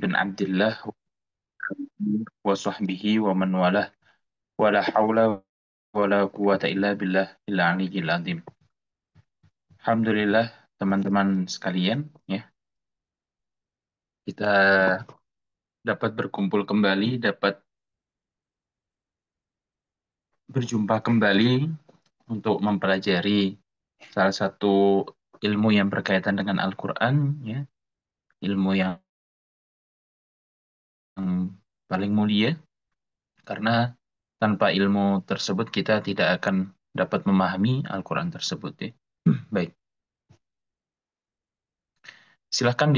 bin Abdullah wa sahbihi wa man walah wala haula wala quwata illa billah illa aliyyil azim. Alhamdulillah teman-teman sekalian ya, kita dapat berkumpul kembali, dapat berjumpa kembali untuk mempelajari salah satu ilmu yang berkaitan dengan Al-Qur'an ya, ilmu yang paling mulia karena tanpa ilmu tersebut kita tidak akan dapat memahami Al-Qur'an tersebut ya. Baik, silahkan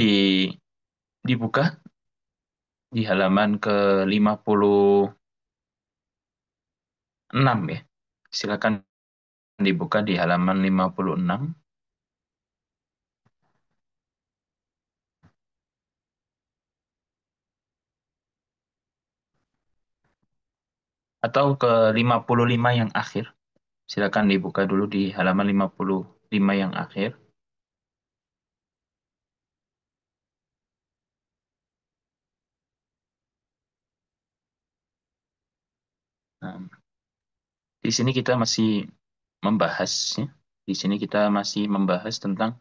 dibuka di halaman ke-56 ya. Silakan dibuka di halaman 56 atau ke 55 yang akhir. Silakan dibuka dulu di halaman 55 yang akhir. Nah, di sini kita masih membahas ya. Di sini kita masih membahas tentang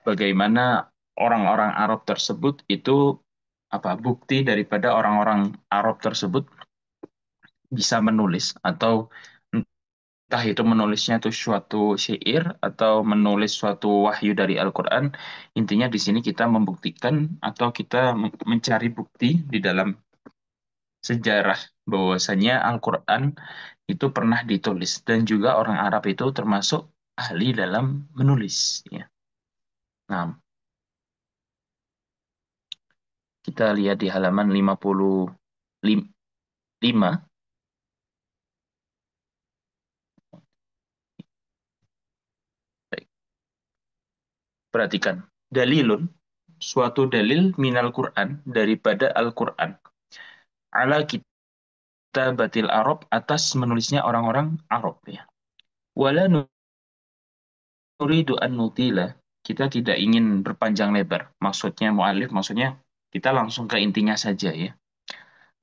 bagaimana orang-orang Arab tersebut itu apa bukti daripada orang-orang Arab tersebut bisa menulis atau entah itu menulisnya itu suatu syair atau menulis suatu wahyu dari Al-Quran. Intinya di sini kita membuktikan atau kita mencari bukti di dalam sejarah bahwasanya Al-Quran itu pernah ditulis dan juga orang Arab itu termasuk ahli dalam menulis ya. Nah, kita lihat di halaman 55. Baik, perhatikan. Dalilun, suatu dalil minal Quran daripada Al-Quran. Ala kitabatil Arab atas menulisnya orang-orang Arab ya. Wala nuridu an nutila. Kita tidak ingin berpanjang lebar. Maksudnya mu'alif, maksudnya kita langsung ke intinya saja ya.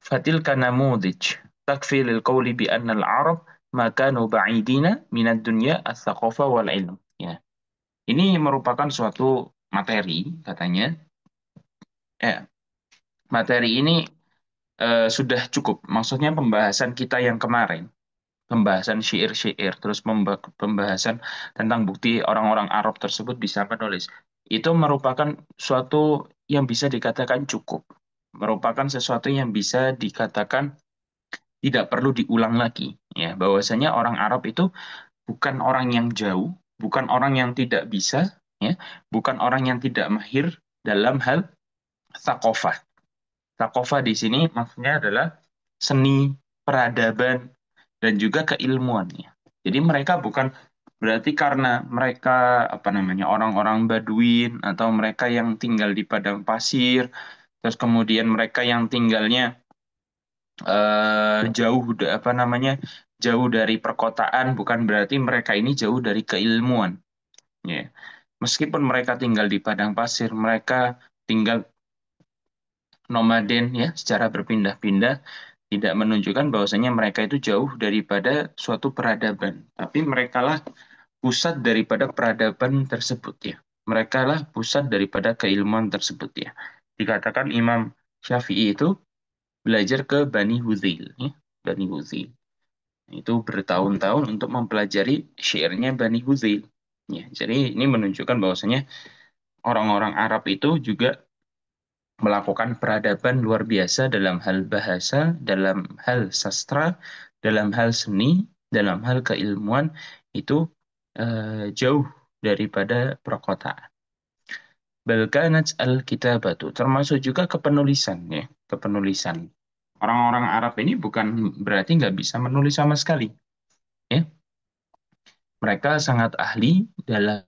Fatil kanamudij takfi lil qawli bi anna al-Arab ma kanu ba'idina minad dunya as-saqafa wal ilm. Ya. Ini merupakan suatu materi katanya. Ya, materi ini sudah cukup. Maksudnya pembahasan kita yang kemarin, pembahasan syair-syair, terus pembahasan tentang bukti orang-orang Arab tersebut bisa menulis. Itu merupakan suatu yang bisa dikatakan cukup. Merupakan sesuatu yang bisa dikatakan tidak perlu diulang lagi. Ya, bahwasanya orang Arab itu bukan orang yang jauh, bukan orang yang tidak bisa, ya, bukan orang yang tidak mahir dalam hal thaqafah. Thaqafah di sini maksudnya adalah seni, peradaban, dan juga keilmuan ya. Jadi mereka bukan berarti karena mereka apa namanya orang-orang Baduin atau mereka yang tinggal di padang pasir, terus kemudian mereka yang tinggalnya jauh apa namanya jauh dari perkotaan, bukan berarti mereka ini jauh dari keilmuan. Ya. Meskipun mereka tinggal di padang pasir, mereka tinggal nomaden ya secara berpindah-pindah tidak menunjukkan bahwasanya mereka itu jauh daripada suatu peradaban. Tapi merekalah pusat daripada peradaban tersebut ya. Merekalah pusat daripada keilmuan tersebut ya. Dikatakan Imam Syafi'i itu belajar ke Bani Hudzail ya. Bani Hudzail. Itu bertahun-tahun untuk mempelajari syairnya Bani Hudzail. Ya, jadi ini menunjukkan bahwasanya orang-orang Arab itu juga melakukan peradaban luar biasa dalam hal bahasa, dalam hal sastra, dalam hal seni, dalam hal keilmuan itu jauh daripada perkotaan. Balkanat al-kitabatu termasuk juga kepenulisan ya, kepenulisan. Orang-orang Arab ini bukan berarti nggak bisa menulis sama sekali, ya. Mereka sangat ahli dalam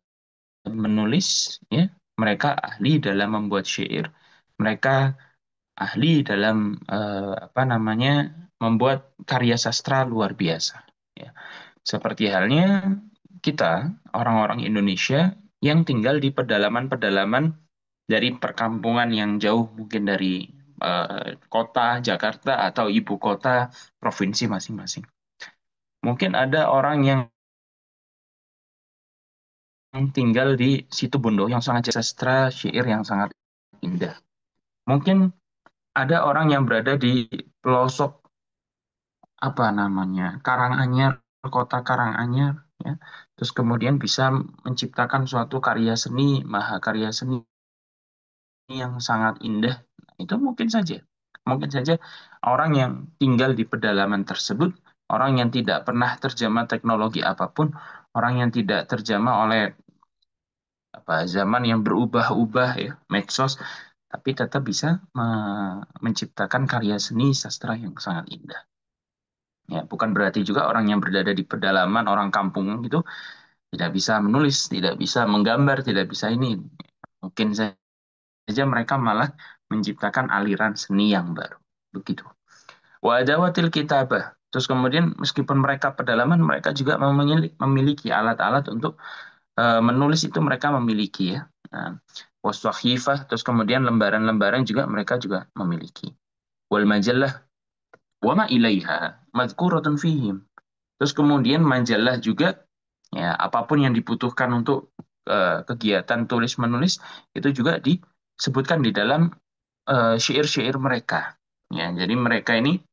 menulis, ya. Mereka ahli dalam membuat syair. Mereka ahli dalam apa namanya membuat karya sastra luar biasa. Ya. Seperti halnya kita orang-orang Indonesia yang tinggal di pedalaman-pedalaman dari perkampungan yang jauh, mungkin dari kota Jakarta atau ibu kota provinsi masing-masing. Mungkin ada orang yang tinggal di situ Bondo yang sangat sastra syair yang sangat indah. Mungkin ada orang yang berada di pelosok apa namanya Karanganyar, kota Karanganyar, ya. Terus kemudian bisa menciptakan suatu karya seni, mahakarya seni yang sangat indah. Itu mungkin saja orang yang tinggal di pedalaman tersebut, orang yang tidak pernah terjamah teknologi apapun, orang yang tidak terjamah oleh zaman yang berubah-ubah ya, medsos, tapi tetap bisa menciptakan karya seni sastra yang sangat indah. Ya, bukan berarti juga orang yang berada di pedalaman, orang kampung gitu, tidak bisa menulis, tidak bisa menggambar, tidak bisa ini. Mungkin saja mereka malah menciptakan aliran seni yang baru. Begitu. Wa adawatil kitabah. Terus kemudian meskipun mereka pedalaman, mereka juga memiliki alat-alat untuk menulis itu mereka memiliki ya. Nah, waswahifah, terus kemudian lembaran-lembaran juga mereka juga memiliki. Wal majallah wa ma ilaiha madhkuratun fihim. Terus kemudian majalah juga ya apapun yang dibutuhkan untuk kegiatan tulis menulis itu juga disebutkan di dalam syair-syair mereka. Ya, jadi mereka ini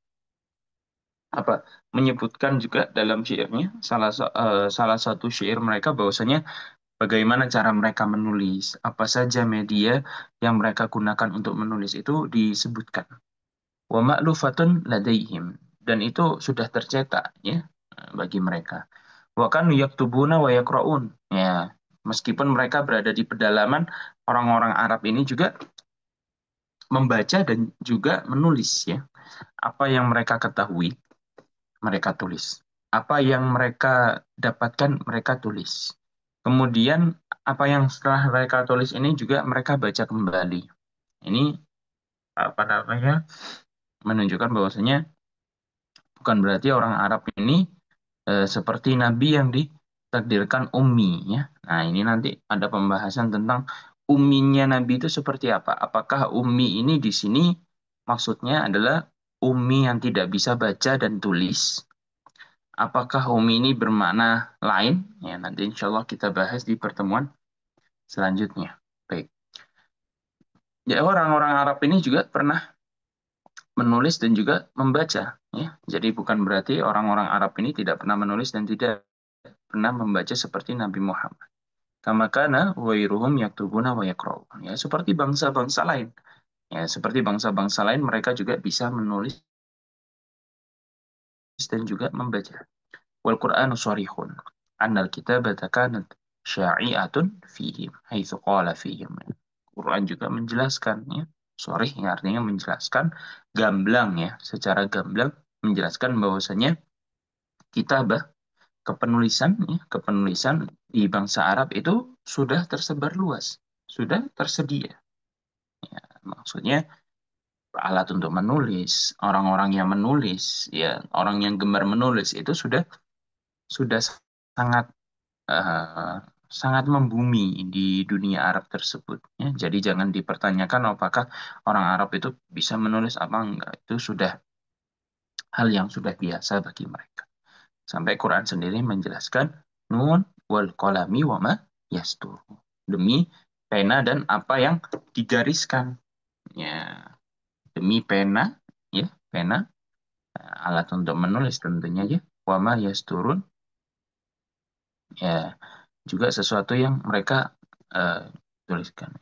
apa menyebutkan juga dalam syairnya salah satu syair mereka bahwasanya bagaimana cara mereka menulis, apa saja media yang mereka gunakan untuk menulis itu disebutkan. Wa ma'lufatun ladaihim, dan itu sudah tercetak ya bagi mereka. Wa kanu yaktubuna wa yaqraun. Ya, meskipun mereka berada di pedalaman, orang-orang Arab ini juga membaca dan juga menulis ya. Apa yang mereka ketahui, mereka tulis. Apa yang mereka dapatkan, mereka tulis. Kemudian apa yang setelah mereka tulis ini juga mereka baca kembali. Ini apa namanya? Menunjukkan bahwasanya bukan berarti orang Arab ini seperti Nabi yang ditakdirkan ummi ya. Nah, ini nanti ada pembahasan tentang umminya Nabi itu seperti apa. Apakah ummi ini di sini maksudnya adalah ummi yang tidak bisa baca dan tulis? Apakah ummi ini bermakna lain? Ya, nanti insya Allah kita bahas di pertemuan selanjutnya. Baik. Ya, orang-orang Arab ini juga pernah menulis dan juga membaca. Ya. Jadi bukan berarti orang-orang Arab ini tidak pernah menulis dan tidak pernah membaca seperti Nabi Muhammad. Kama kana wairuhum yaktubuna wa yaqra'un. Ya, seperti bangsa-bangsa lain. Ya, seperti bangsa-bangsa lain mereka juga bisa menulis dan juga membaca. Wal Qur'anu sharihun annal kitabata kanat sya'i'atun fihim haitsu qala fihim. Quran juga menjelaskan ya. Sharih yang artinya menjelaskan gamblang ya, secara gamblang menjelaskan bahwasanya kitabah kepenulisan ya, kepenulisan di bangsa Arab itu sudah tersebar luas, sudah tersedia. Ya, maksudnya alat untuk menulis, orang-orang yang menulis, ya orang yang gemar menulis itu sudah sangat eh, sangat membumi di dunia Arab tersebut. Ya, jadi jangan dipertanyakan apakah orang Arab itu bisa menulis apa enggak. Itu sudah hal yang sudah biasa bagi mereka. Sampai Quran sendiri menjelaskan nun wal kolami wama yastur. Demi pena dan apa yang digariskan. Ya, demi pena, ya, pena, alat untuk menulis tentunya ya. Wama yasturun, ya, juga sesuatu yang mereka eh, tuliskan.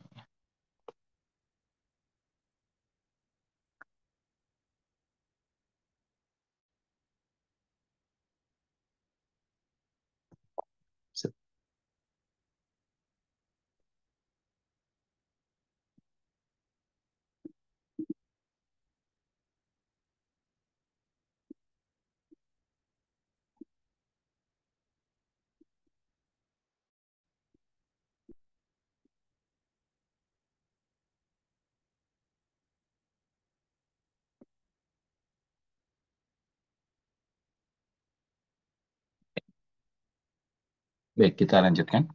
Baik, kita lanjutkan.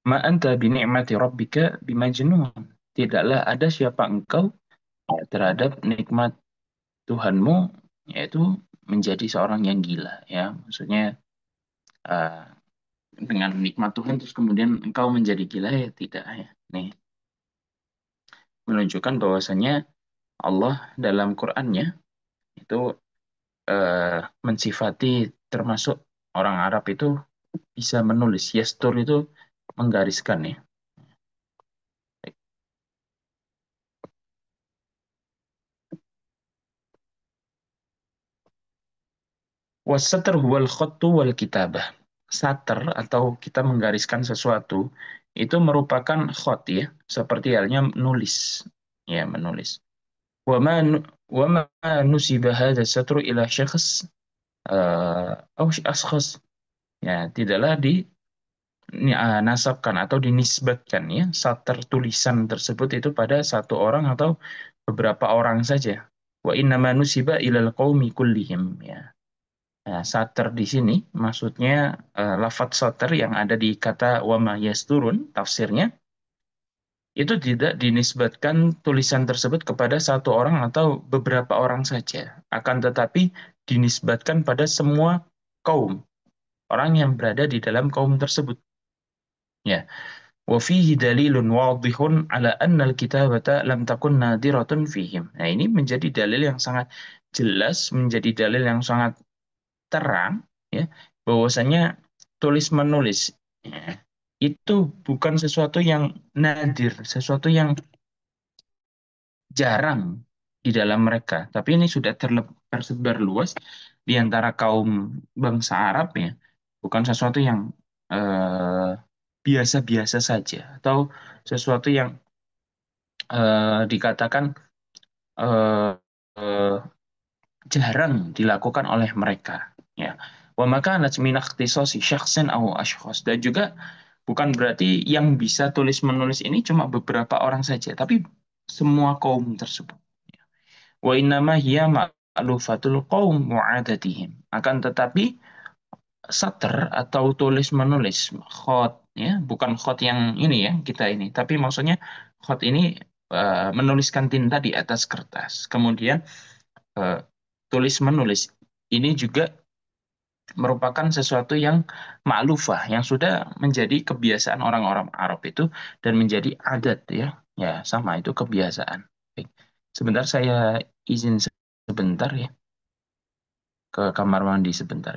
Ma anta bi ni'mati rabbika bimajnun. Tidaklah ada siapa engkau terhadap nikmat Tuhanmu, yaitu menjadi seorang yang gila, ya. Maksudnya eh, dengan nikmat Tuhan terus kemudian engkau menjadi gila, ya tidak, ya. Nih menunjukkan bahwasanya Allah dalam Qur'annya itu mensifati termasuk orang Arab itu bisa menulis. Yastur itu menggariskan, ya. Wasatr huwal khattu wal kitabah. Satr atau kita menggariskan sesuatu itu merupakan khot, ya, seperti halnya menulis, ya, menulis. Wa ma nu- wa ma nusiba hadha satru ila syakhs au ashkhas. Ya, tidaklah nasabkan atau dinisbatkan, ya, satr tulisan tersebut itu pada satu orang atau beberapa orang saja. Wa innama nusiba ilal qaumi kullihim, ya. Nah, sater di sini maksudnya lafadz sater yang ada di kata wama yasturun, tafsirnya itu tidak dinisbatkan tulisan tersebut kepada satu orang atau beberapa orang saja, akan tetapi dinisbatkan pada semua kaum orang yang berada di dalam kaum tersebut. Ya, wa fihi dalilun wadihun ala anna al-kitabata lam takun nadiratun fihim. Nah, ini menjadi dalil yang sangat jelas, menjadi dalil yang sangat terang, ya, bahwasanya tulis menulis, ya, itu bukan sesuatu yang nadir, sesuatu yang jarang di dalam mereka, tapi ini sudah tersebar luas di antara kaum bangsa Arab, ya, bukan sesuatu yang eh, biasa-biasa saja atau sesuatu yang dikatakan eh, eh, jarang dilakukan oleh mereka, ya. Wa maka min ikhtisasi syakhsin aw ashkhas, dan juga bukan berarti yang bisa tulis menulis ini cuma beberapa orang saja, tapi semua kaum tersebut. Wa innama hiya ma'lufatul qaum mu'adatihim, akan tetapi satr atau tulis menulis khot, ya, bukan khot yang ini, ya, kita ini, tapi maksudnya khot ini menuliskan tinta di atas kertas, kemudian eh, tulis menulis ini juga merupakan sesuatu yang ma'lufah, yang sudah menjadi kebiasaan orang-orang Arab itu dan menjadi adat, ya. Ya, sama itu kebiasaan. Baik. Sebentar saya izin sebentar, ya, ke kamar mandi sebentar.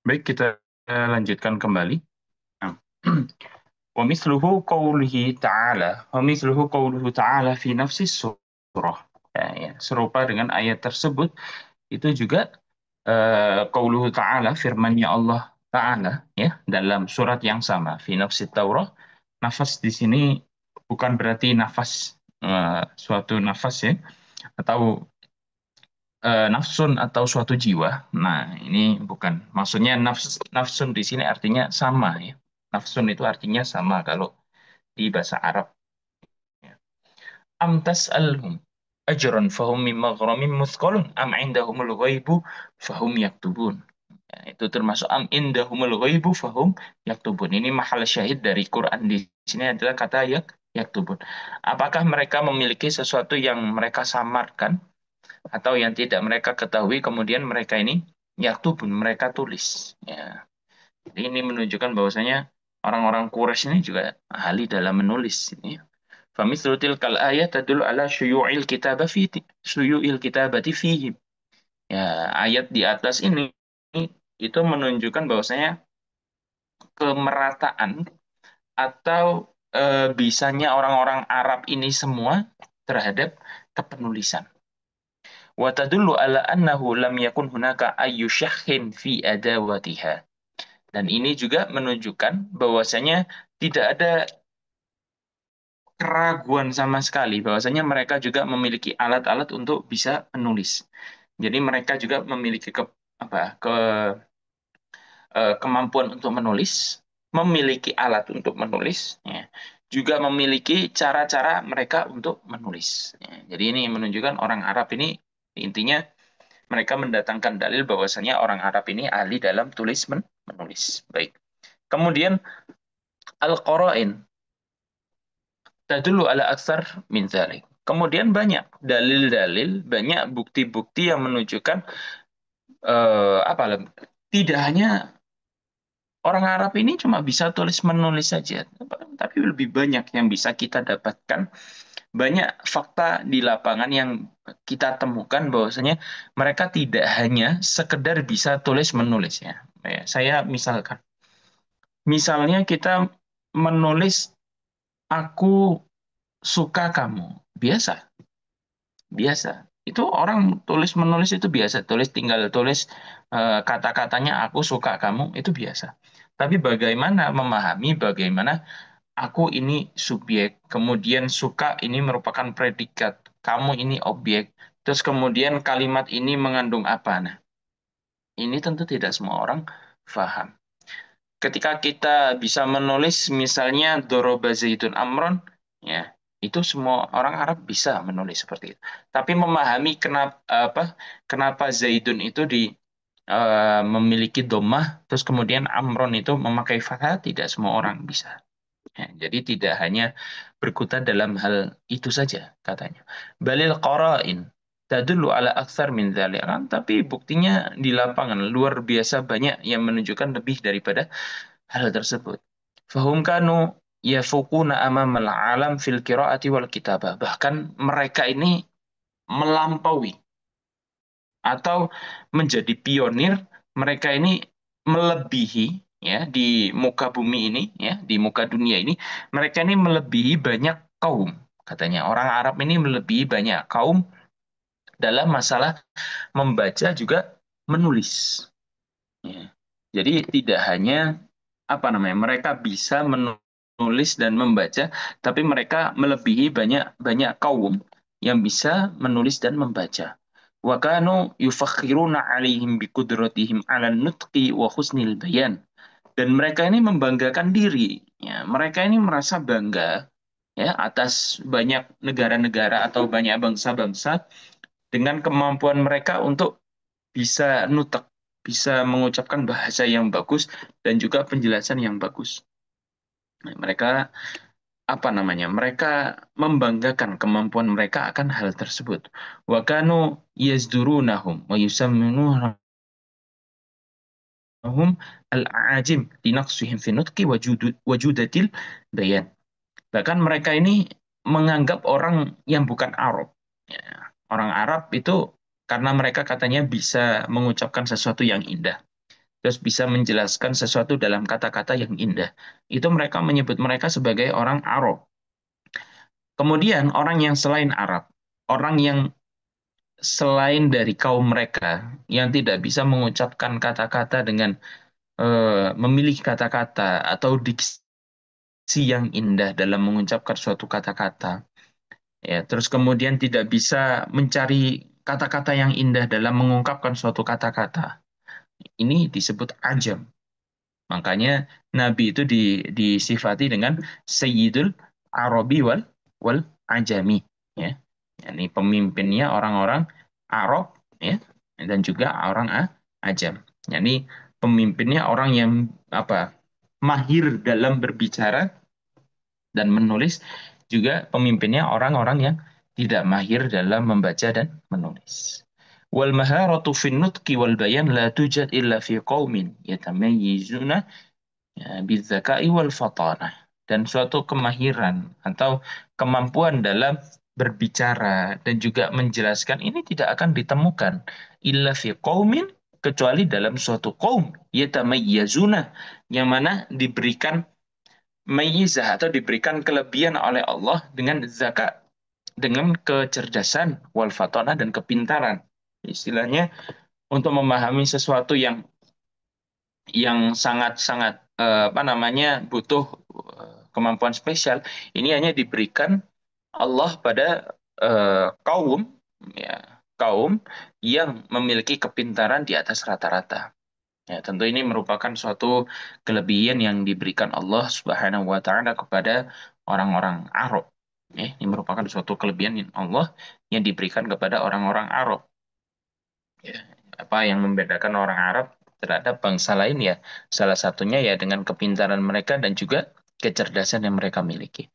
Baik, kita lanjutkan kembali. Nah, ومثله قوله تعالى ومثله قوله تعالى في نفس السورة. Ya, serupa dengan ayat tersebut itu juga qauluhu ta'ala, firman-Nya Allah Ta'ala, ya, dalam surat yang sama, fi nafsi Taurah. Nafas di sini bukan berarti nafas, suatu nafas, ya, atau nafsun atau suatu jiwa. Nah, ini bukan. Maksudnya nafsun di sini artinya sama, ya. Nafsun itu artinya sama kalau di bahasa Arab. Ya. Am tas'alhum ajran fahum min maghramin muthqalun am indahumul ghaibu fahum yaktubun. Ya, itu termasuk am indahumul ghaibu fahum yaktubun. Ini mahal syahid dari Quran di sini adalah kata yaktubun. Apakah mereka memiliki sesuatu yang mereka samarkan atau yang tidak mereka ketahui, kemudian mereka ini yaktubun, mereka tulis. Ya. Jadi ini menunjukkan bahwasanya orang-orang Quraisy ini juga ahli dalam menulis ini. Famithlu tilkal ayat tadullu ala syuyu'il kitabati fihim. Ya, ayat di atas ini itu menunjukkan bahwasanya kemerataan atau bisanya orang-orang Arab ini semua terhadap kepenulisan. Wa tadullu ala annahu lam yakun hunaka ayyu syakhin fi adawatiha. Dan ini juga menunjukkan bahwasanya tidak ada keraguan sama sekali bahwasanya mereka juga memiliki alat-alat untuk bisa menulis. Jadi mereka juga memiliki kemampuan untuk menulis, memiliki alat untuk menulis, ya, juga memiliki cara-cara mereka untuk menulis. Ya. Jadi ini menunjukkan orang Arab ini intinya mereka mendatangkan dalil bahwasanya orang Arab ini ahli dalam menulis. Baik. Kemudian al-qara'in tadullu ala aktsar min dzalik. Kemudian banyak dalil-dalil, banyak bukti-bukti yang menunjukkan apa tidak hanya orang Arab ini cuma bisa tulis menulis saja, tapi lebih banyak yang bisa kita dapatkan. Banyak fakta di lapangan yang kita temukan bahwasanya mereka tidak hanya sekedar bisa tulis menulis, ya. Saya misalnya kita menulis aku suka kamu, biasa. Biasa. Itu orang tulis menulis itu biasa. Tinggal tulis kata-katanya aku suka kamu itu biasa. Tapi bagaimana memahami bagaimana aku ini subjek, kemudian suka ini merupakan predikat, kamu ini objek, terus kemudian kalimat ini mengandung apa? Nah, ini tentu tidak semua orang paham. Ketika kita bisa menulis misalnya doroba zaitun amron, ya, itu semua orang Arab bisa menulis seperti itu. Tapi memahami kenapa zaitun itu memiliki domah, terus kemudian amron itu memakai fathah, tidak semua orang bisa. Ya, jadi tidak hanya berkutat dalam hal itu saja katanya. Balil qara'in tadullu ala aktsar min dzalik. Tapi buktinya di lapangan luar biasa banyak yang menunjukkan lebih daripada hal tersebut. Fahum kanu yafukuna amamal alam fil qiraati wal kitabah. Bahkan mereka ini melampaui atau menjadi pionir, mereka ini melebihi, ya, di muka bumi ini, ya, di muka dunia ini, mereka ini melebihi banyak kaum. Katanya orang Arab ini melebihi banyak kaum dalam masalah membaca juga menulis. Ya. Jadi tidak hanya mereka bisa menulis dan membaca, tapi mereka melebihi banyak banyak kaum yang bisa menulis dan membaca. Wa kanu yufakhiruna alaihim biqudratihim 'ala nutqi wa husnil bayan. Dan mereka ini membanggakan diri, ya. Mereka ini merasa bangga, ya, atas banyak negara-negara atau banyak bangsa-bangsa dengan kemampuan mereka untuk bisa nutek, bisa mengucapkan bahasa yang bagus dan juga penjelasan yang bagus. Nah, mereka membanggakan kemampuan mereka akan hal tersebut. Wa kanu yazdurunahum wa yusammununahum al-a'ajim linaqsihim fi nutqi wajudatil bayan. Bahkan mereka ini menganggap orang yang bukan Arab. Ya, orang Arab itu karena mereka katanya bisa mengucapkan sesuatu yang indah. terus bisa menjelaskan sesuatu dalam kata-kata yang indah. Itu mereka menyebut mereka sebagai orang Arab. Kemudian orang yang selain Arab, orang yang selain dari kaum mereka yang tidak bisa mengucapkan kata-kata dengan memilih kata-kata atau diksi yang indah dalam mengucapkan suatu kata-kata, ya, terus kemudian tidak bisa mencari kata-kata yang indah dalam mengungkapkan suatu kata-kata. Ini disebut ajam. Makanya Nabi itu disifati dengan Sayyidul Arabi wal Ajami, ya. Ini pemimpinnya orang-orang Arab, ya, dan juga orang Ajam. Yani pemimpinnya orang yang apa? Mahir dalam berbicara dan menulis, juga pemimpinnya orang-orang yang tidak mahir dalam membaca dan menulis. Wal maharatu fin nutqi wal bayan la tujad illa fi qaumin yatamayyizuna bidzaka'i wal fatanah. Dan suatu kemahiran atau kemampuan dalam berbicara dan juga menjelaskan ini tidak akan ditemukan illa fi qaumin, kecuali dalam suatu kaum yatamayyazuna, yang mana diberikan mayizah atau diberikan kelebihan oleh Allah dengan zakat, dengan kecerdasan wal fatanah dan kepintaran. Istilahnya untuk memahami sesuatu yang sangat-sangat apa namanya butuh kemampuan spesial, ini hanya diberikan Allah pada kaum, ya, kaum yang memiliki kepintaran di atas rata-rata. Ya, tentu ini merupakan suatu kelebihan yang diberikan Allah Subhanahu wa taala kepada orang-orang Arab. Ya, ini merupakan suatu kelebihan yang Allah yang diberikan kepada orang-orang Arab. Ya, apa yang membedakan orang Arab terhadap bangsa lain, ya salah satunya ya dengan kepintaran mereka dan juga kecerdasan yang mereka miliki.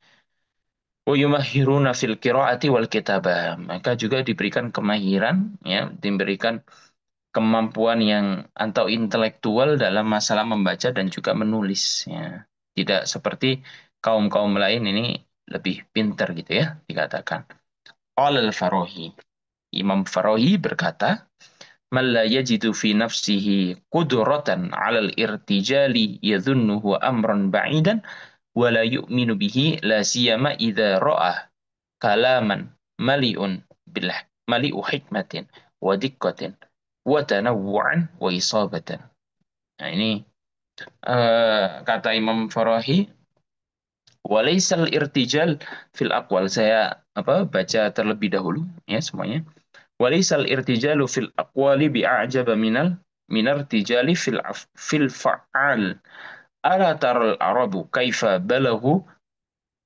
Wa yumahhiruna fil qiraati wal kitabah. Maka juga diberikan kemahiran, ya, diberikan kemampuan yang atau intelektual dalam masalah membaca dan juga menulis, ya. Tidak seperti kaum-kaum lain ini lebih pintar gitu ya dikatakan. Qala al-Farahi. Imam Farahi berkata, "Man la yajidu fi nafsihi qudratan 'ala al-irtijali yadhunnuhu amran ba'idan wa la yu'minu bihi la siyama idza ra'ah kalaman mali'un bil mali'u hikmatin wa diqqatin wa tanawwu'an wa isabatan." Nah, ini kata Imam Farahi, walaisal irtijal fil aqwal. Saya baca terlebih dahulu ya semuanya. Walaisal irtijalu fil aqwali bi'ajaba minar tijali fil fa'al. Ala taral arabu kaifa balahu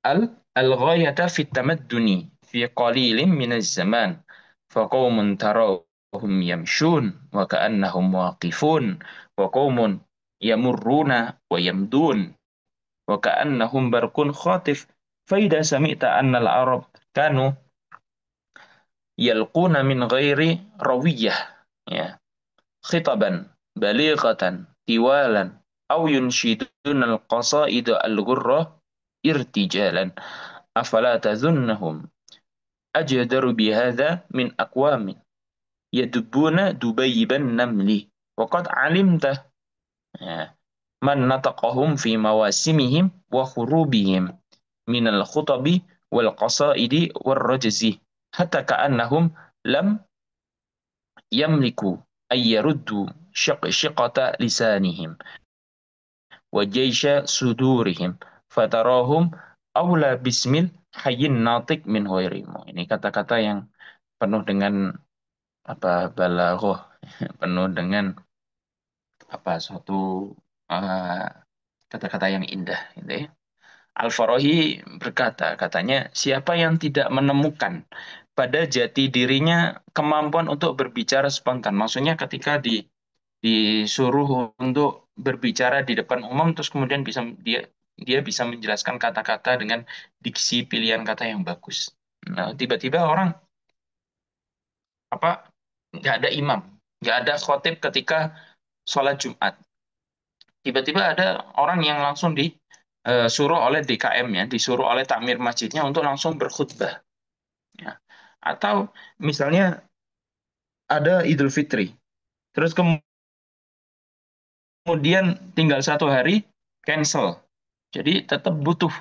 al-ghayata fit tamadduni fi qalilin minaz zaman. Faqaumun tarahum yamshun wa ka'annahum waqifun wa qaumun yamurruna wa yamdun wa ka'annahum barqun khatif. Faida sami'ta anna al-arab kanu yalquna min ghairi rawiyah, ya, khitaban balighatan tiwalan aw yunshiduna al-qasaid al-ghurra irtijalan afala tazunnahum ajdaru bihadha min aqwamin yadubuna dubayban namli wa qad alimta, ya, man nataqahum fi mawasimihim wa khurubihim min al-khutabi wal qasaidi wal rajzi hatta ka'annahum lam yamliku ay yaruddu shiqata lisanihim wa jaysha sudurihim fatarahum awla bismil hayyin natik min ghairimu. Ini kata-kata yang penuh dengan balaghah, penuh dengan suatu uh, kata-kata yang indah gitu ya. Al-Farahi berkata, katanya, siapa yang tidak menemukan pada jati dirinya kemampuan untuk berbicara spontan. Maksudnya ketika disuruh untuk berbicara di depan umum, terus kemudian dia bisa menjelaskan kata-kata dengan diksi pilihan kata yang bagus. Nah, tiba-tiba orang nggak ada imam, nggak ada khotib ketika sholat Jumat. Tiba-tiba ada orang yang langsung disuruh oleh DKM, ya, disuruh oleh takmir masjidnya untuk langsung berkhutbah. Ya. Atau misalnya ada Idul Fitri, terus kemudian kemudian tinggal 1 hari cancel. Jadi tetap butuh,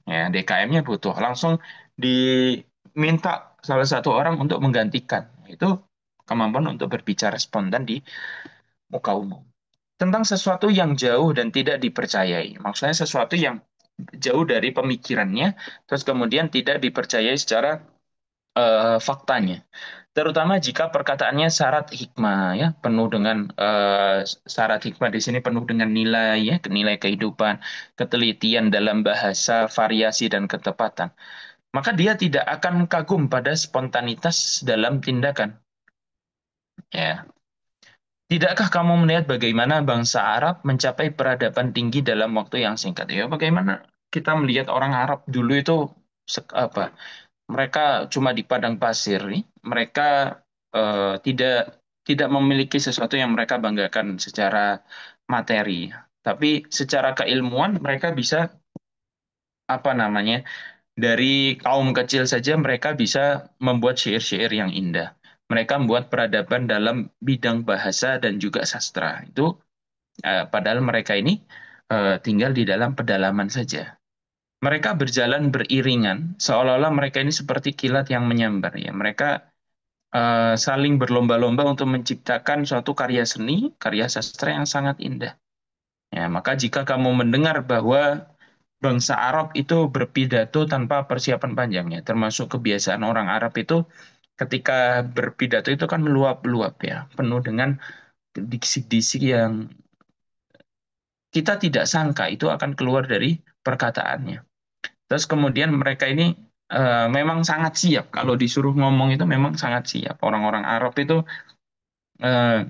ya DKM-nya butuh. Langsung diminta salah satu orang untuk menggantikan. Itu kemampuan untuk berbicara spontan di muka umum. Tentang sesuatu yang jauh dan tidak dipercayai. Maksudnya sesuatu yang jauh dari pemikirannya, terus kemudian tidak dipercayai secara faktanya. Terutama jika perkataannya syarat hikmah, ya, penuh dengan syarat hikmah di sini penuh dengan nilai, ya, nilai kehidupan, ketelitian dalam bahasa, variasi dan ketepatan. Maka dia tidak akan kagum pada spontanitas dalam tindakan. Ya. Tidakkah kamu melihat bagaimana bangsa Arab mencapai peradaban tinggi dalam waktu yang singkat? Ya, bagaimana kita melihat orang Arab dulu itu apa? Mereka cuma di padang pasir nih. Mereka tidak tidak memiliki sesuatu yang mereka banggakan secara materi, tapi secara keilmuan mereka bisa apa namanya? Dari kaum kecil saja mereka bisa membuat syair-syair yang indah. Mereka membuat peradaban dalam bidang bahasa dan juga sastra. Itu padahal mereka ini tinggal di dalam pedalaman saja. Mereka berjalan beriringan, seolah-olah mereka ini seperti kilat yang menyambar. Ya, mereka saling berlomba-lomba untuk menciptakan suatu karya seni, karya sastra yang sangat indah. Ya, maka jika kamu mendengar bahwa bangsa Arab itu berpidato tanpa persiapan panjangnya, termasuk kebiasaan orang Arab itu ketika berpidato itu kan meluap-luap ya, penuh dengan diksi-diksi yang kita tidak sangka itu akan keluar dari perkataannya. Terus kemudian mereka ini memang sangat siap kalau disuruh ngomong itu memang sangat siap. Orang-orang Arab itu eh,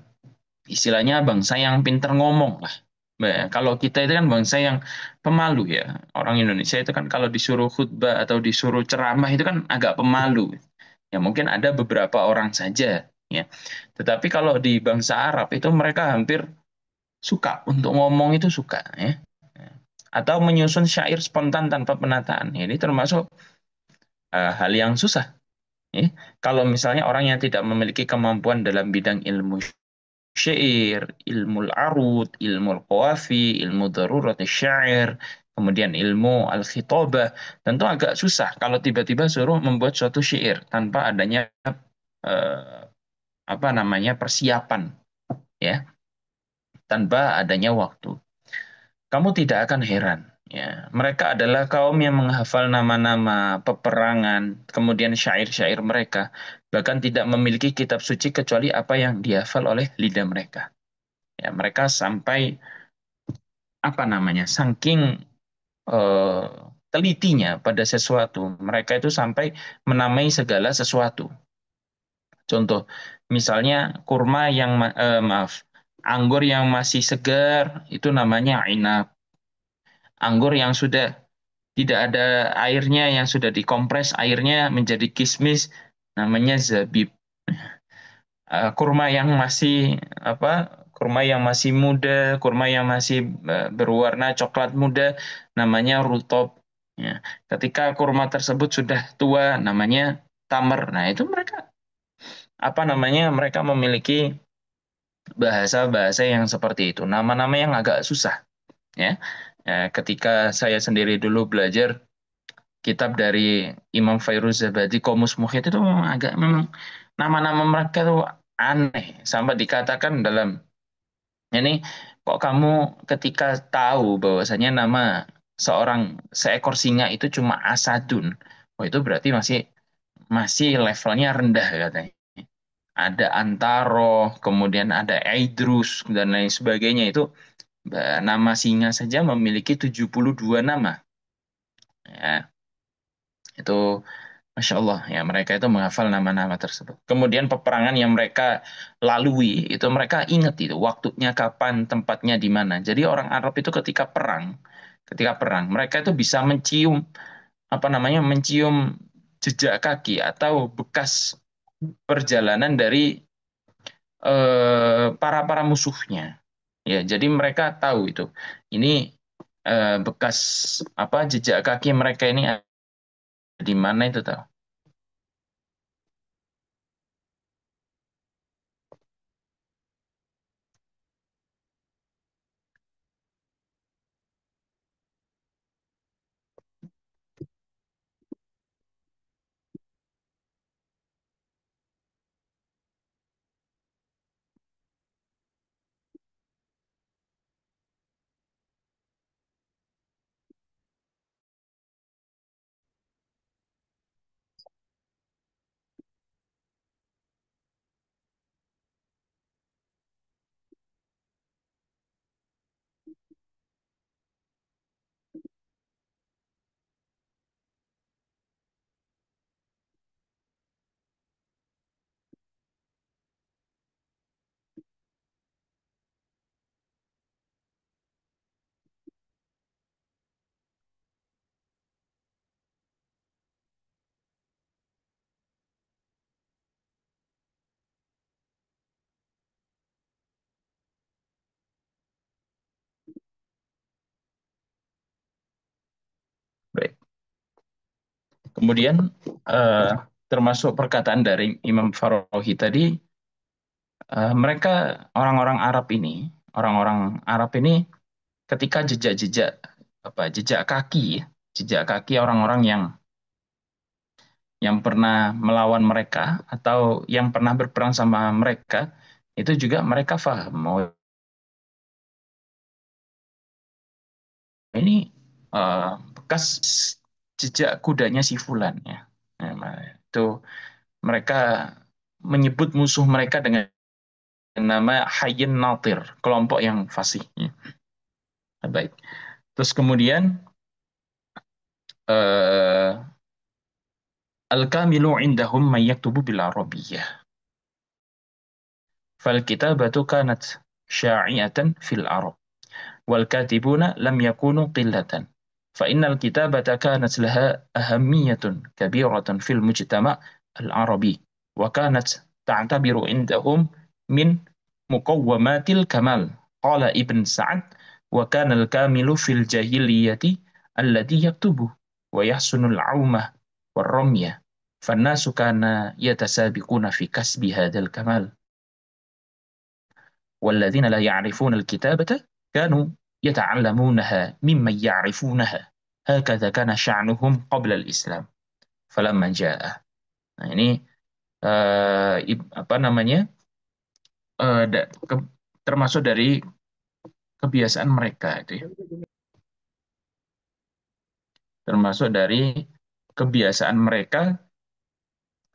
istilahnya bangsa yang pinter ngomong lah. Kalau kita itu kan bangsa yang pemalu ya. Orang Indonesia itu kan kalau disuruh khutbah atau disuruh ceramah itu kan agak pemalu. Ya mungkin ada beberapa orang saja ya. Tetapi kalau di bangsa Arab itu mereka hampir suka untuk ngomong itu suka ya. Atau menyusun syair spontan tanpa penataan. Ini termasuk hal yang susah. Ya. Kalau misalnya orang yang tidak memiliki kemampuan dalam bidang ilmu syair, ilmu arud, ilmu qawafi, ilmu darurat syair, kemudian ilmu al-khitabah, tentu agak susah kalau tiba-tiba suruh membuat suatu syair tanpa adanya eh, apa namanya persiapan, ya, tanpa adanya waktu. Kamu tidak akan heran. Ya, mereka adalah kaum yang menghafal nama-nama peperangan, kemudian syair-syair mereka, bahkan tidak memiliki kitab suci kecuali apa yang dihafal oleh lidah mereka. Ya, mereka sampai apa namanya, saking eh, telitinya pada sesuatu, mereka itu sampai menamai segala sesuatu. Contoh, misalnya kurma yang maaf, anggur yang masih segar itu namanya inab. Anggur yang sudah tidak ada airnya, yang sudah dikompres airnya menjadi kismis, namanya zabib. Kurma yang masih apa? Kurma yang masih muda, kurma yang masih berwarna coklat muda, namanya rutob. Ya. Ketika kurma tersebut sudah tua, namanya tamer. Nah, itu mereka apa namanya? Mereka memiliki bahasa-bahasa yang seperti itu. Nama-nama yang agak susah, ya. Ketika saya sendiri dulu belajar kitab dari Imam Fairuz Zabadi, Qomus Muhit itu memang agak memang nama-nama mereka tuh aneh sampai dikatakan dalam ini kok kamu ketika tahu bahwasanya nama seorang seekor singa itu cuma Asadun, oh itu berarti masih masih levelnya rendah katanya. Ada Antaro, kemudian ada Aidrus dan lain sebagainya itu nama singa saja memiliki 72 nama. Ya, itu Masya Allah, ya mereka itu menghafal nama-nama tersebut. Kemudian peperangan yang mereka lalui, itu mereka ingat itu waktunya kapan, tempatnya di mana. Jadi orang Arab itu ketika perang, mereka itu bisa mencium apa namanya, mencium jejak kaki atau bekas perjalanan dari para para musuhnya. Ya, jadi mereka tahu itu. Ini bekas apa jejak kaki mereka ini ada di mana itu tahu. Kemudian eh, termasuk perkataan dari Imam Farahi tadi, mereka orang-orang Arab ini ketika jejak-jejak apa jejak kaki ya, jejak kaki orang-orang yang pernah melawan mereka atau yang pernah berperang sama mereka itu juga mereka paham oh ini bekas jejak kudanya si Fulan ya. Nah, itu mereka menyebut musuh mereka dengan nama Hayyin Natir, kelompok yang fasih. Ya. Baik. Terus kemudian eh, al-kamilu indahum man yaktubu bil arabiyyah. Fal kitabatu kanat sya'i'atan fil Arab. والكاتبون لم يكونوا قلة فإن الكتابة كانت لها أهمية كبيرة في المجتمع العربي وكانت تعتبر عندهم من مقومات الكمال قال ابن سعد وكان الكامل في الجاهلية الذي يكتب ويحسن العومة والرمية فالناس كان يتسابقون في كسب هذا الكمال والذين لا يعرفون الكتابة كانوا يتعلمونها ممن يعرفونها هكذا كان شأنهم قبل الإسلام فلما جاء. Nah, ini apa namanya eh, da- ke- termasuk dari kebiasaan mereka itu ya. Termasuk dari kebiasaan mereka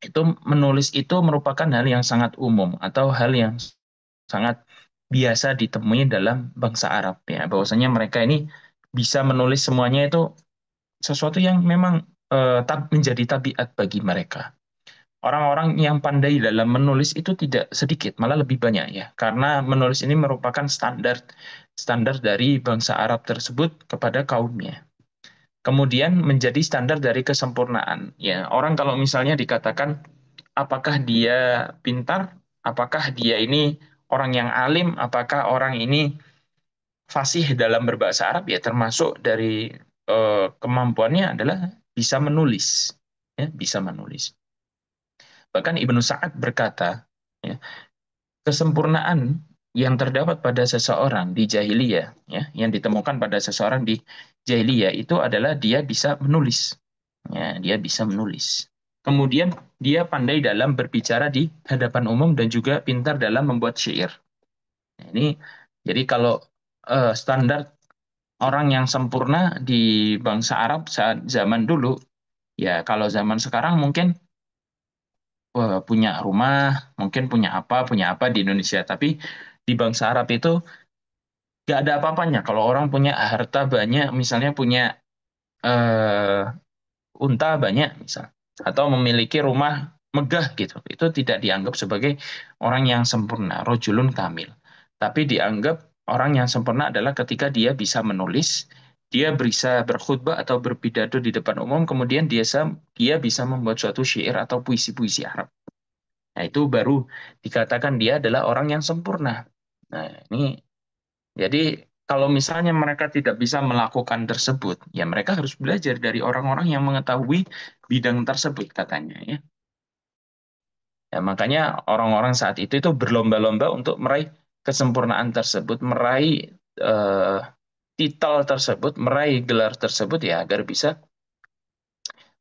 itu menulis itu merupakan hal yang sangat umum atau hal yang sangat biasa ditemui dalam bangsa Arab ya. Bahwasanya mereka ini bisa menulis semuanya itu sesuatu yang memang menjadi tabiat bagi mereka. Orang-orang yang pandai dalam menulis itu tidak sedikit, malah lebih banyak ya. Karena menulis ini merupakan standar standar dari bangsa Arab tersebut kepada kaumnya. Kemudian menjadi standar dari kesempurnaan. Ya, orang kalau misalnya dikatakan apakah dia pintar, apakah dia ini orang yang alim, apakah orang ini fasih dalam berbahasa Arab, ya termasuk dari kemampuannya adalah bisa menulis, ya, bisa menulis. Bahkan Ibnu Sa'ad berkata, ya, kesempurnaan yang terdapat pada seseorang di jahiliyah, ya, yang ditemukan pada seseorang di jahiliyah itu adalah dia bisa menulis, ya, dia bisa menulis. Kemudian dia pandai dalam berbicara di hadapan umum dan juga pintar dalam membuat syair. Nah, ini jadi kalau standar orang yang sempurna di bangsa Arab saat zaman dulu, ya kalau zaman sekarang mungkin punya rumah, mungkin punya apa di Indonesia. Tapi di bangsa Arab itu gak ada apa-apanya. Kalau orang punya harta banyak, misalnya punya eh, unta banyak, misal, atau memiliki rumah megah gitu, itu tidak dianggap sebagai orang yang sempurna, rojulun kamil. Tapi dianggap orang yang sempurna adalah ketika dia bisa menulis, dia bisa berkhutbah atau berpidato di depan umum, kemudian dia bisa membuat suatu syair atau puisi-puisi Arab. Nah, itu baru dikatakan dia adalah orang yang sempurna. Nah, ini jadi kalau misalnya mereka tidak bisa melakukan tersebut, ya mereka harus belajar dari orang-orang yang mengetahui bidang tersebut katanya ya. Ya, makanya orang-orang saat itu berlomba-lomba untuk meraih kesempurnaan tersebut, meraih eh, titel tersebut, meraih gelar tersebut ya agar bisa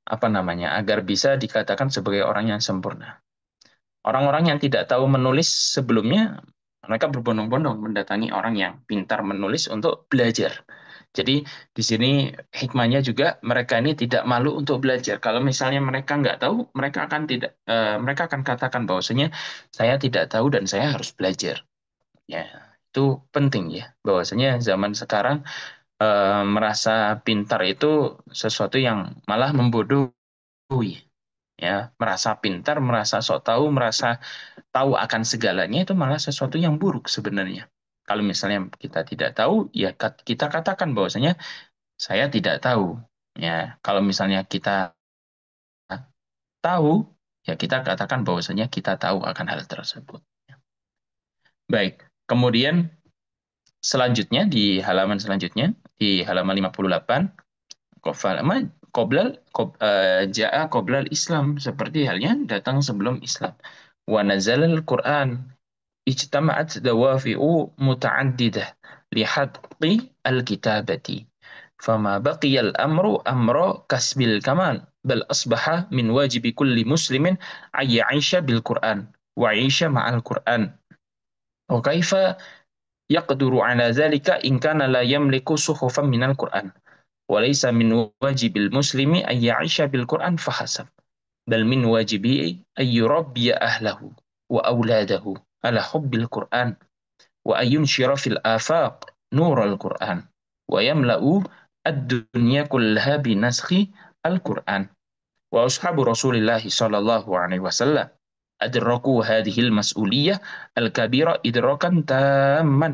apa namanya? Agar bisa dikatakan sebagai orang yang sempurna. Orang-orang yang tidak tahu menulis sebelumnya, mereka berbondong-bondong mendatangi orang yang pintar menulis untuk belajar. Jadi di sini hikmahnya juga mereka ini tidak malu untuk belajar. Kalau misalnya mereka nggak tahu, mereka akan katakan bahwasanya saya tidak tahu dan saya harus belajar. Ya, itu penting ya. Bahwasanya zaman sekarang merasa pintar itu sesuatu yang malah membodohi. Ya, merasa pintar, merasa sok tahu, merasa tahu akan segalanya itu malah sesuatu yang buruk sebenarnya. Kalau misalnya kita tidak tahu, ya kita katakan bahwasanya saya tidak tahu. Ya, kalau misalnya kita tahu, ya kita katakan bahwasanya kita tahu akan hal tersebut. Baik, kemudian selanjutnya di halaman selanjutnya di halaman 58, ja'a qoblal Islam, seperti halnya datang sebelum Islam. Wa nazalal Quran ijtama'at dawafi'u muta'addidah lihaqqi al-kitabati. Fama baqiyal amru amra kasbil kamal bal asbaha min wajibi kulli muslimin ay ya'isha bil Qur'an wa 'isha ma'al Qur'an. Wa kaifa yaqduru ala dzalika in kana la yamliku suhufan minal Qur'an. وليس من واجب المسلم أن يعيش بالقرآن فحسب بل من واجبه أن يربي أهله وأولاده على حب القرآن وأن ينشر في الآفاق نور القرآن ويملأ الدنيا كلها بنسخ القرآن. وأصحاب رسول الله صلى الله عليه وسلم أدركوا هذه المسؤولية الكبيرة إدراكا تاما.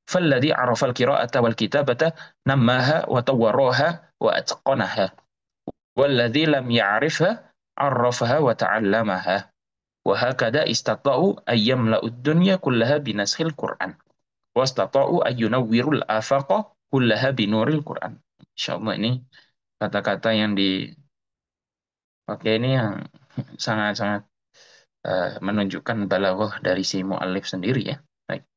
فالذي عرف القراءة والكتابة نماها وطورها وأتقنها، والذي لم يعرفها عرفها وتعلمها، وهكذا استطاعوا أن يملأوا الدنيا كلها بنسخ القرآن، واستطاعوا أن ينوروا الآفاق كلها بنور القرآن. Insyaallah ini kata-kata yang dipakai ini yang sangat-sangat menunjukkan balaghah dari si mu'allif sendiri ya. Baik.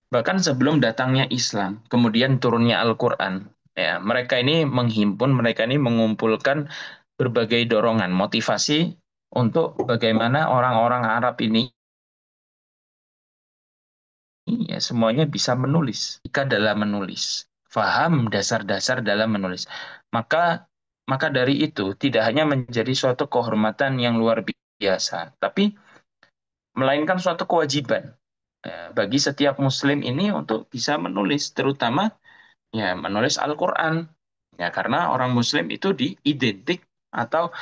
Bahkan sebelum datangnya Islam, kemudian turunnya Al-Quran, ya, mereka ini menghimpun, mereka ini mengumpulkan berbagai dorongan, motivasi untuk bagaimana orang-orang Arab ini ya semuanya bisa menulis, jika dalam menulis, faham dasar-dasar dalam menulis. Maka maka dari itu tidak hanya menjadi suatu kehormatan yang luar biasa, tapi melainkan suatu kewajiban bagi setiap muslim ini untuk bisa menulis, terutama ya menulis Al-Quran. Ya, karena orang muslim itu diidentik atau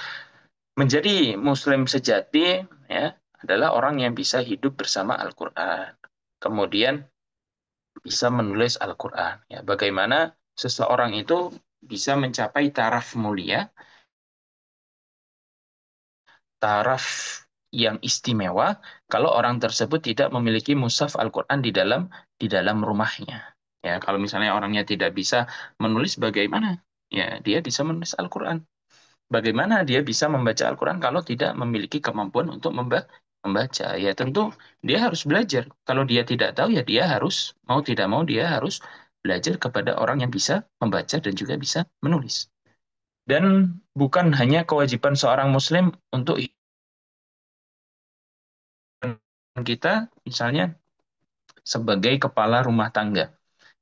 menjadi muslim sejati ya adalah orang yang bisa hidup bersama Al-Quran. Kemudian bisa menulis Al-Quran. Ya, bagaimana seseorang itu bisa mencapai taraf mulia, taraf yang istimewa kalau orang tersebut tidak memiliki mushaf Al-Quran di dalam rumahnya. Ya, kalau misalnya orangnya tidak bisa menulis, bagaimana? Ya, dia bisa menulis Al-Quran. Bagaimana dia bisa membaca Al-Quran kalau tidak memiliki kemampuan untuk membaca? Ya, tentu dia harus belajar. Kalau dia tidak tahu, ya dia harus, mau tidak mau, dia harus belajar kepada orang yang bisa membaca dan juga bisa menulis. Dan bukan hanya kewajiban seorang Muslim untuk kita, misalnya sebagai kepala rumah tangga.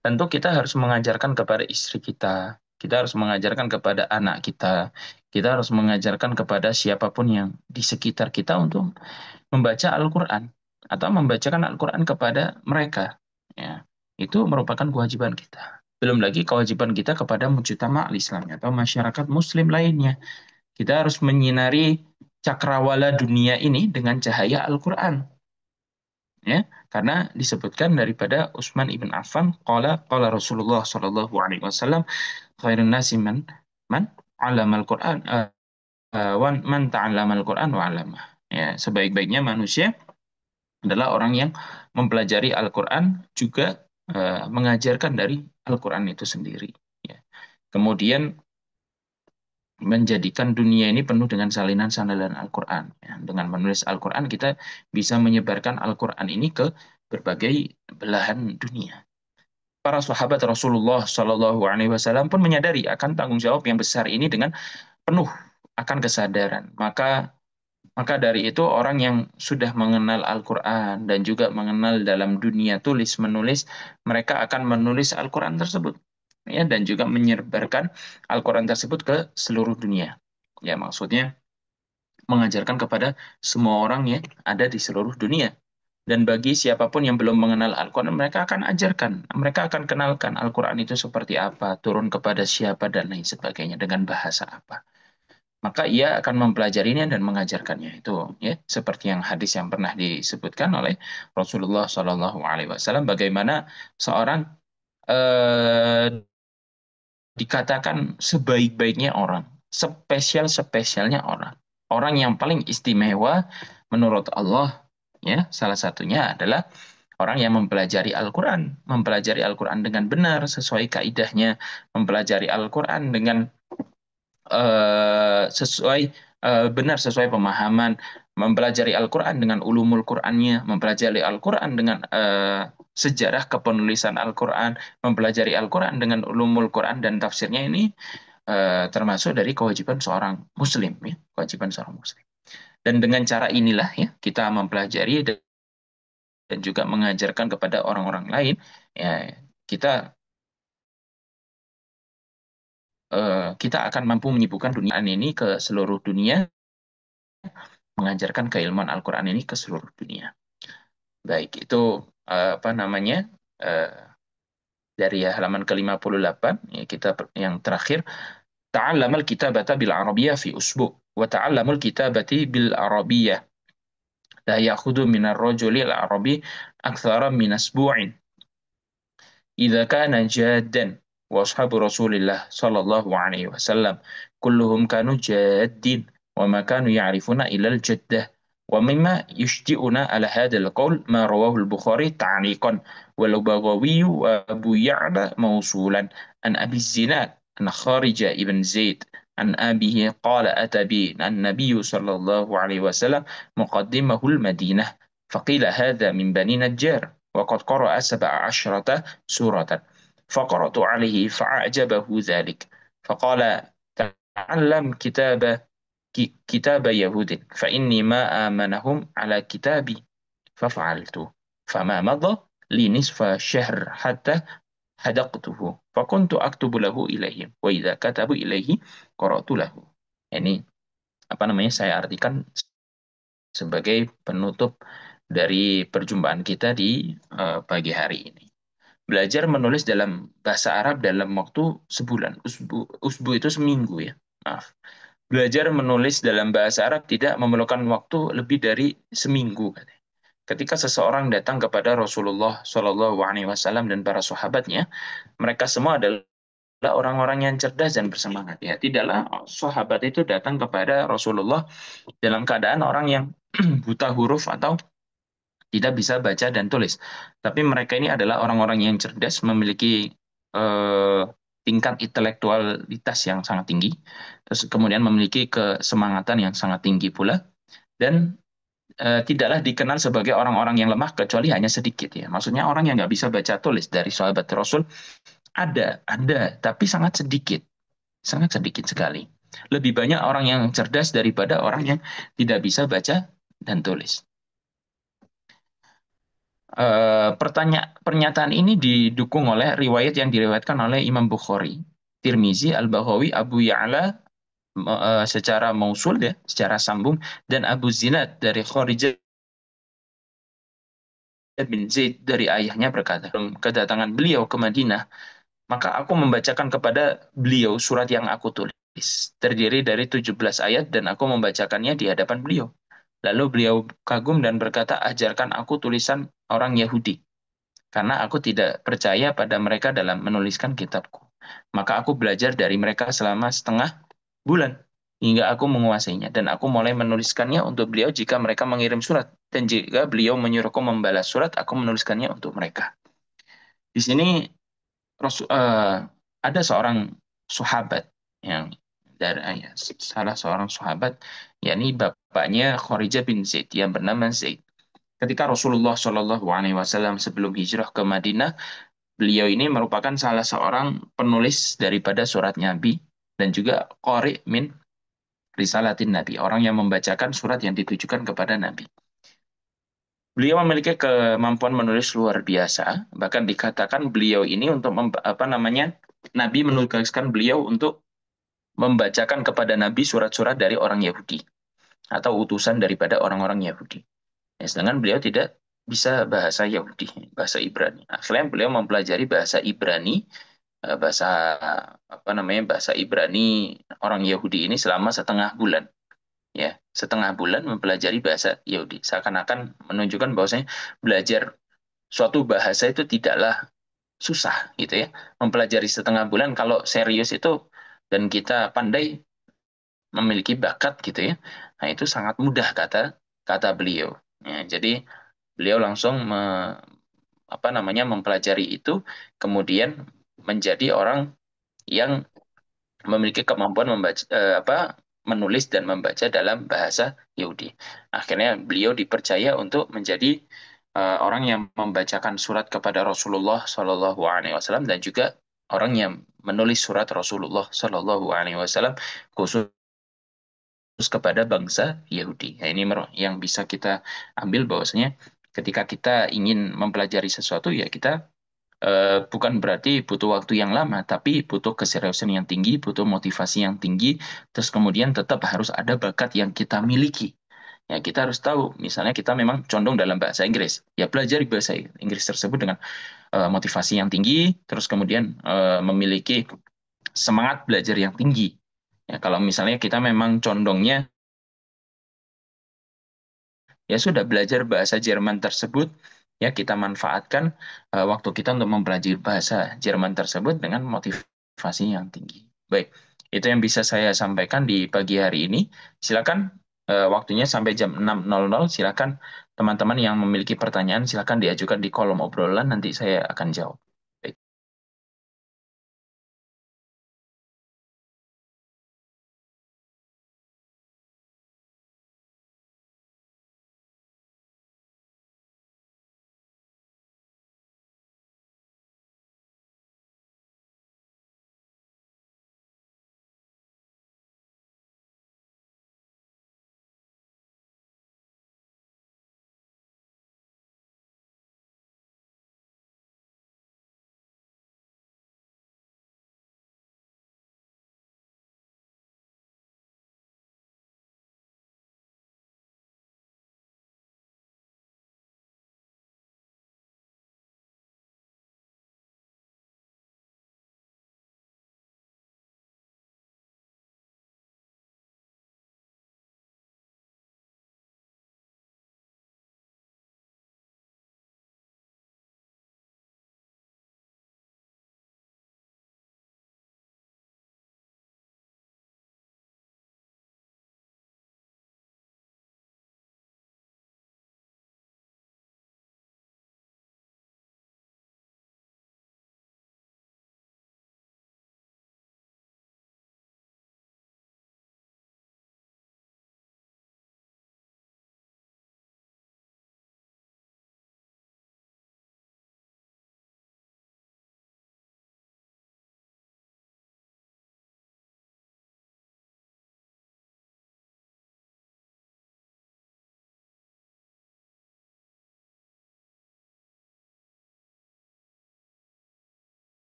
Tentu kita harus mengajarkan kepada istri kita harus mengajarkan kepada anak kita harus mengajarkan kepada siapapun yang di sekitar kita untuk membaca Al-Quran atau membacakan Al-Quran kepada mereka. Ya, itu merupakan kewajiban kita. Belum lagi kewajiban kita kepada mujtama al-Islam atau masyarakat Muslim lainnya. Kita harus menyinari cakrawala dunia ini dengan cahaya Al-Quran. Ya, karena disebutkan daripada Utsman ibn Affan qala Rasulullah sallallahu alaihi wasallam khairun nasi man 'allamal Qur'an wa man ta'allamal Qur'an wa 'allamah. Ya, sebaik-baiknya manusia adalah orang yang mempelajari Al-Qur'an juga mengajarkan dari Al-Qur'an itu sendiri, ya. Kemudian menjadikan dunia ini penuh dengan salinan sandalan Al-Quran. Ya, dengan menulis Al-Quran, kita bisa menyebarkan Al-Quran ini ke berbagai belahan dunia. Para sahabat Rasulullah Shallallahu Alaihi Wasallam pun menyadari akan tanggung jawab yang besar ini dengan penuh akan kesadaran. Maka dari itu orang yang sudah mengenal Al-Quran dan juga mengenal dalam dunia tulis menulis, mereka akan menulis Al-Quran tersebut, ya, dan juga menyebarkan Al-Quran tersebut ke seluruh dunia. Ya, maksudnya mengajarkan kepada semua orang yang ada di seluruh dunia. Dan bagi siapapun yang belum mengenal Al-Quran, mereka akan ajarkan, mereka akan kenalkan Al-Quran itu seperti apa, turun kepada siapa, dan lain sebagainya, dengan bahasa apa. Maka ia akan mempelajarinya dan mengajarkannya. Itu ya seperti yang hadis yang pernah disebutkan oleh Rasulullah Shallallahu Alaihi Wasallam, bagaimana seorang eh, dikatakan sebaik-baiknya orang, spesial-spesialnya orang, orang yang paling istimewa menurut Allah, ya salah satunya adalah orang yang mempelajari Al-Quran dengan benar sesuai kaidahnya, mempelajari Al-Quran dengan sesuai benar sesuai pemahaman, mempelajari Al-Quran dengan ulumul Qurannya, mempelajari Al-Quran dengan sejarah kepenulisan Al-Quran, mempelajari Al-Quran dengan ulumul Quran dan tafsirnya ini termasuk dari kewajiban seorang Muslim ya, kewajiban seorang Muslim. Dan dengan cara inilah ya kita mempelajari dan juga mengajarkan kepada orang-orang lain ya kita kita akan mampu menyibukkan dunia ini ke seluruh dunia, mengajarkan keilmuan Al-Quran ini ke seluruh dunia. Baik, itu apa namanya eh, dari halaman ke-58 ya, kita yang terakhir ta'allamal kitabata bil arabiyyah fi usbu' wa ta'allamul kitabati bil arabiyyah la ya'khudhu minar rajuli al arabi aktsara min asbu'in إذا كان جادا وأصحاب رسول الله صلى الله عليه وسلم كلهم كانوا جادين وما كانوا يعرفون إلا الجدة. ومما يشجئنا على هذا القول ما رواه البخاري تعليقا والبغوي وأبو يعلى موصولا عن أبي الزناد عن خارجة بن زيد عن أبيه قال أتى بي النبي صلى الله عليه وسلم مقدمه المدينة فقيل هذا من بني نجار وقد قرأ 17 سورة فقرأت عليه فأعجبه ذلك فقال تعلم كتاب يهود فإني ما آمنهم على كتابي ففعلت فما مضى لي نصف شهر حتى حدقته فكنت أكتب له إليهم وإذا كتبوا إليه قرأت له. Ini apa namanya saya artikan sebagai penutup dari perjumpaan kita di pagi hari ini. Belajar menulis dalam bahasa Arab dalam waktu sebulan. Usbu itu seminggu ya. Maaf. Belajar menulis dalam bahasa Arab tidak memerlukan waktu lebih dari seminggu. Ketika seseorang datang kepada Rasulullah Shallallahu Alaihi Wasallam dan para sahabatnya, mereka semua adalah orang-orang yang cerdas dan bersemangat. Ya, tidaklah sahabat itu datang kepada Rasulullah dalam keadaan orang yang buta huruf atau tidak bisa baca dan tulis. Tapi mereka ini adalah orang-orang yang cerdas, memiliki eh, tingkat intelektualitas yang sangat tinggi, terus kemudian memiliki kesemangatan yang sangat tinggi pula, dan tidaklah dikenal sebagai orang-orang yang lemah kecuali hanya sedikit ya. Maksudnya orang yang nggak bisa baca tulis dari sahabat Rasul ada, tapi sangat sedikit sekali. Lebih banyak orang yang cerdas daripada orang yang tidak bisa baca dan tulis. Pernyataan ini didukung oleh riwayat yang diriwayatkan oleh Imam Bukhari, Tirmizi, Al-Baghawi, Abu Ya'la secara mausul ya, secara sambung dan Abu Zinad dari Kharijah bin Zaid dari ayahnya berkata, kedatangan beliau ke Madinah, maka aku membacakan kepada beliau surat yang aku tulis. Terdiri dari 17 ayat dan aku membacakannya di hadapan beliau. Lalu beliau kagum dan berkata, ajarkan aku tulisan orang Yahudi karena aku tidak percaya pada mereka dalam menuliskan kitabku. Maka aku belajar dari mereka selama setengah bulan, hingga aku menguasainya. Dan aku mulai menuliskannya untuk beliau jika mereka mengirim surat. Dan jika beliau menyuruhku membalas surat, aku menuliskannya untuk mereka. Di sini ada seorang sahabat yang dari salah seorang sahabat, yakni bapaknya Kharijah bin Zaid yang bernama Zaid. Ketika Rasulullah Shallallahu Alaihi Wasallam sebelum hijrah ke Madinah, beliau ini merupakan salah seorang penulis daripada surat Nabi dan juga qari min risalatin Nabi, orang yang membacakan surat yang ditujukan kepada Nabi. Beliau memiliki kemampuan menulis luar biasa, bahkan dikatakan beliau ini untuk apa namanya Nabi menugaskan beliau untuk membacakan kepada Nabi surat-surat dari orang Yahudi atau utusan daripada orang-orang Yahudi. Ya, sedangkan beliau tidak bisa bahasa Yahudi, bahasa Ibrani. Akhirnya beliau mempelajari bahasa Ibrani, bahasa apa namanya bahasa Ibrani orang Yahudi ini selama setengah bulan. Ya, setengah bulan mempelajari bahasa Yahudi. Seakan-akan menunjukkan bahwasanya belajar suatu bahasa itu tidaklah susah gitu ya. Mempelajari setengah bulan kalau serius itu dan kita pandai memiliki bakat gitu ya. Nah, itu sangat mudah kata kata beliau. Ya, jadi beliau langsung apa namanya mempelajari itu kemudian menjadi orang yang memiliki kemampuan membaca menulis dan membaca dalam bahasa Yahudi. Akhirnya beliau dipercaya untuk menjadi orang yang membacakan surat kepada Rasulullah Shallallahu Alaihi Wasallam dan juga orang yang menulis surat Rasulullah Shallallahu Alaihi Wasallam khusus kepada bangsa Yahudi. Nah, ini yang bisa kita ambil bahwasanya ketika kita ingin mempelajari sesuatu ya kita bukan berarti butuh waktu yang lama, tapi butuh keseriusan yang tinggi, butuh motivasi yang tinggi, terus kemudian tetap harus ada bakat yang kita miliki. Ya, kita harus tahu, misalnya kita memang condong dalam bahasa Inggris, ya pelajari bahasa Inggris tersebut dengan motivasi yang tinggi, terus kemudian memiliki semangat belajar yang tinggi. Ya, kalau misalnya kita memang condongnya ya sudah belajar bahasa Jerman tersebut ya kita manfaatkan waktu kita untuk mempelajari bahasa Jerman tersebut dengan motivasi yang tinggi. Baik, itu yang bisa saya sampaikan di pagi hari ini. Silakan waktunya sampai jam 6.00. Silakan teman-teman yang memiliki pertanyaan silakan diajukan di kolom obrolan nanti saya akan jawab. Baik.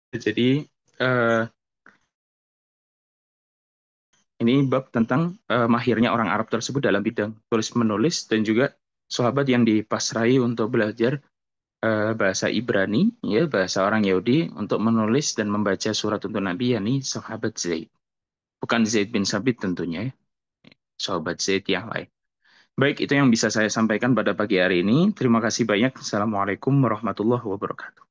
Jadi eh, ini bab tentang mahirnya orang Arab tersebut dalam bidang tulis menulis dan juga sahabat yang dipasrai untuk belajar bahasa Ibrani, ya bahasa orang Yahudi untuk menulis dan membaca surat untuk Nabi, yakni sahabat Zaid. Bukan Zaid bin Sabit tentunya, ya. Sahabat Zaid yang lain. Baik, itu yang bisa saya sampaikan pada pagi hari ini. Terima kasih banyak. Assalamualaikum warahmatullahi wabarakatuh.